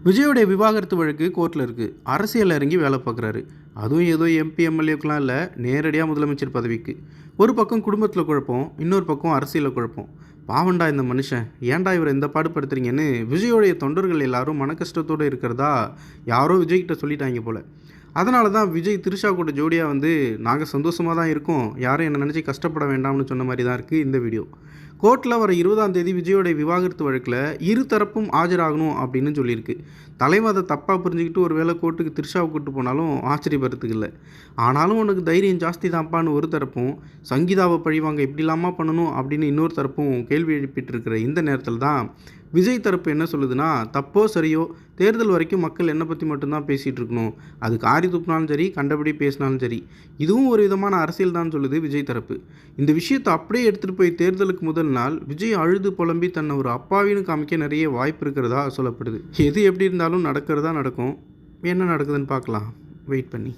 விஜயோடைய விவாகரத்து வழக்கு கோர்ட்டில் இருக்குது. அரசியல் இறங்கி வேலை பார்க்குறாரு. அதுவும் ஏதோ எம்பி எம்எல்ஏக்கெலாம் இல்லை, நேரடியாக முதலமைச்சர் பதவிக்கு. ஒரு பக்கம் குடும்பத்தில் குழப்பம், இன்னொரு பக்கம் அரசியலில் குழப்பம். பாவண்டா இந்த மனுஷன், ஏன்டா இவரை இந்த பாடுபடுத்துறீங்கன்னு விஜயோடைய தொண்டர்கள் எல்லாரும் மன கஷ்டத்தோடு இருக்கிறதா யாரோ விஜய்கிட்ட சொல்லிட்டாங்க போல். அதனால தான் விஜய் திரிஷா கூட ஜோடியாக வந்து நாங்கள் சந்தோஷமாக தான் இருக்கோம், யாரும் என்னை நினச்சி கஷ்டப்பட வேண்டாம்னு சொன்ன மாதிரி தான் இருக்குது இந்த வீடியோ. கோர்ட்டில் வர 20ஆம் தேதி விஜயோடைய விவாகரத்து வழக்கில் இரு தரப்பும் ஆஜராகணும் அப்படின்னு சொல்லியிருக்கு. தலைவர் அதை தப்பாக புரிஞ்சுக்கிட்டு ஒரு வேளை கோர்ட்டுக்கு திரிஷாவை கூப்பிட்டு போனாலும் ஆச்சரியப்படுறதுக்கு இல்லை. ஆனாலும் உனக்கு தைரியம் ஜாஸ்தி தான்ப்பான்னு ஒரு தரப்பும், சங்கீதாவை பழிவாங்க இப்படி இல்லாமல் பண்ணணும் அப்படின்னு இன்னொரு தரப்பும் கேள்வி எழுப்பிட்டு இருக்கிற இந்த நேரத்தில் தான் விஜய் தரப்பு என்ன சொல்லுதுன்னா, தப்போ சரியோ தேர்தல் வரைக்கும் மக்கள் என்னை பற்றி மட்டும்தான் பேசிகிட்டு இருக்கணும், அது காரி துப்புனாலும் சரி கண்டபடி பேசினாலும் சரி, இதுவும் ஒரு விதமான அரசியல் தான் சொல்லுது விஜய் தரப்பு. இந்த விஷயத்தை அப்படியே எடுத்துகிட்டு போய் தேர்தலுக்கு முதல் நாள் விஜய் அழுது புலம்பி தன்னை ஒரு அப்பாவின்னு காமிக்க நிறைய வாய்ப்பு இருக்கிறதா சொல்லப்படுது. எது எப்படி இருந்தாலும் நடக்கிறதா நடக்கும். என்ன நடக்குதுன்னு பார்க்கலாம் வெயிட் பண்ணி.